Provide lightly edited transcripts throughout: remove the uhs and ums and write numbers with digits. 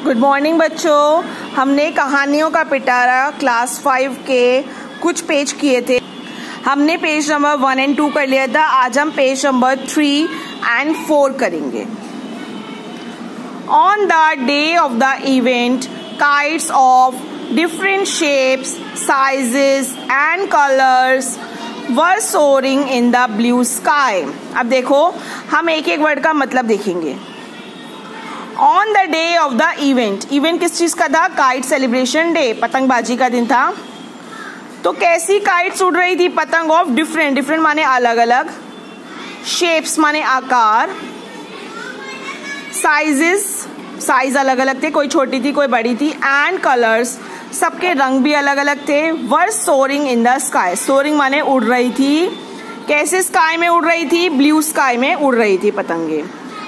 Good morning बच्चों। हमने कहानियों का पिटारा क्लास 5 के कुछ पेज किए थे। हमने पेज नंबर 1 और 2 कर लिया था। आज हम पेज नंबर 3 और 4 करेंगे। On the day of the event, kites of different shapes, sizes and colors were soaring in the blue sky। अब देखो, हम एक एक वर्ड का मतलब देखेंगे। On the day of the event, event किस चीज का था? काइट सेलिब्रेशन डे, पतंगबाजी का दिन था। तो कैसी काइट्स उड़ रही थी? पतंग ऑफ डिफरेंट, डिफरेंट माने अलग अलग, शेप्स माने आकार, साइजेस, साइज अलग अलग थे, कोई छोटी थी कोई बड़ी थी, एंड कलर्स, सबके रंग भी अलग अलग थे। Were soaring in the sky, soaring माने उड़ रही थी। कैसे स्काई में उड़ रही थी? ब्लू स्काई में उड़ रही थी पतंगे।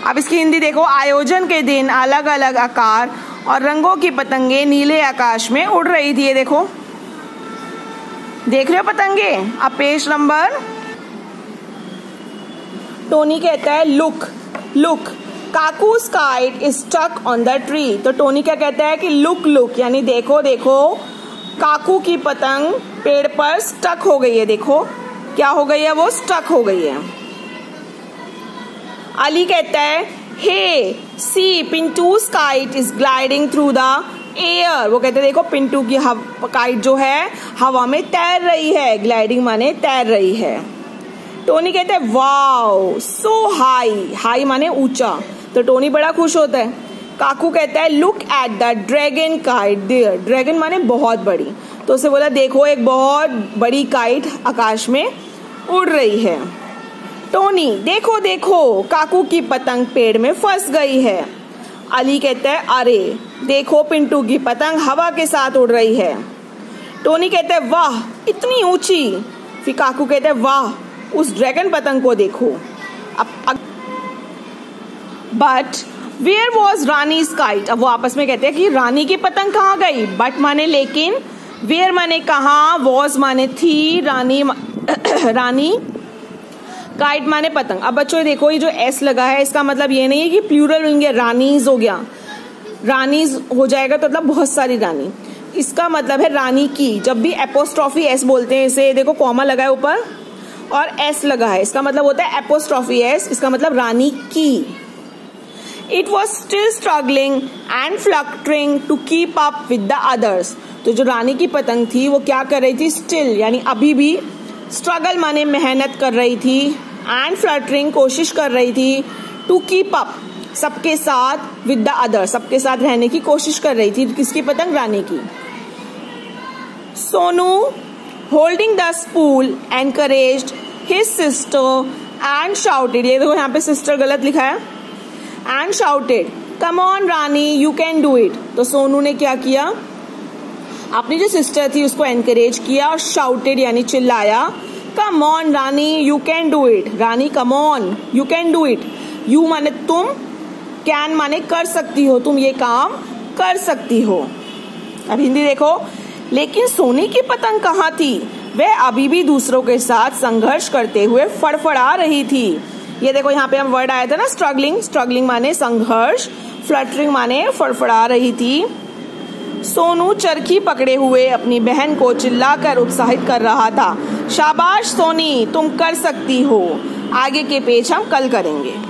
अब इसकी हिंदी देखो। आयोजन के दिन अलग अलग आकार और रंगों की पतंगे नीले आकाश में उड़ रही थी। ये देखो, देख रहे हो पतंगे? अब पेज नंबर, टोनी कहता है look look, Kaku's kite is stuck on the tree. तो टोनी क्या कहता है कि लुक लुक, यानी देखो देखो, काकू की पतंग पेड़ पर स्टक हो गई है। देखो क्या हो गई है? वो स्टक हो गई है। अली कहता है hey see Pintu's kite is gliding through the air. वो कहते हैं देखो, पिंटू की काइट जो है हवा में तैर रही है। ग्लाइडिंग माने तैर रही है। टोनी कहता है वाओ सो हाई, हाई माने ऊंचा। तो टोनी बड़ा खुश होता है। काकू कहता है look at the dragon kite there, dragon माने बहुत बड़ी। तो उसे बोला देखो एक बहुत बड़ी काइट आकाश में उड़ रही है। टोनी देखो देखो, काकू की पतंग पेड़ में फंस गई है। अली कहता है अरे देखो, पिंटू की पतंग हवा के साथ उड़ रही है। टोनी कहता है वाह इतनी ऊंची। फिर काकू कहता है वाह उस ड्रैगन पतंग को देखो। But where was Rani's kite. अब वो आपस में कहते हैं कि रानी की पतंग कहाँ गई? बट माने लेकिन, वेयर माने कहाँ, वॉज माने थी, रानी काइट माने पतंग। अब बच्चों देखो, ये जो एस लगा है इसका मतलब ये नहीं है कि प्लूरल बन गया, रानीज हो गया। रानीज हो जाएगा तो मतलब बहुत सारी रानी। इसका मतलब है रानी की। जब भी एपोस्ट्रॉफी एस बोलते हैं, इसे देखो कॉमा लगा है ऊपर और एस लगा है, इसका मतलब होता है एपोस्ट्रॉफी एस, इसका मतलब रानी की। It was still struggling and fluttering to keep up with the others. तो जो रानी की पतंग थी वो क्या कर रही थी? स्टिल यानी अभी भी, स्ट्रगल माने मेहनत कर रही थी, एंड फ्लटरिंग कोशिश कर रही थी, टू कीप अप सबके साथ, विद द अदर सबके साथ रहने की कोशिश कर रही थी। किसकी पतंग? रानी की। Sonu holding the spool encouraged his sister and shouted. ये देखो यहाँ पे सिस्टर गलत लिखा है, and shouted come on Rani you can do it. तो सोनू ने क्या किया? अपनी जो सिस्टर थी उसको एनकरेज किया और शाउटेड यानी चिल्लाया, come on Rani you can do it. Rani come on you can do it. You माने तुम, कैन माने कर सकती हो, तुम ये काम कर सकती हो। अब हिंदी देखो। लेकिन सोनी की पतंग कहाँ थी? वह अभी भी दूसरों के साथ संघर्ष करते हुए फड़फड़ा रही थी। ये देखो यहाँ पे हम वर्ड आया था ना, स्ट्रगलिंग। स्ट्रगलिंग माने संघर्ष, फ्लटरिंग माने फड़फड़ा रही थी। सोनू चरखी पकड़े हुए अपनी बहन को चिल्लाकर उत्साहित कर रहा था, शाबाश सोनी तुम कर सकती हो। आगे के पेज हम कल करेंगे।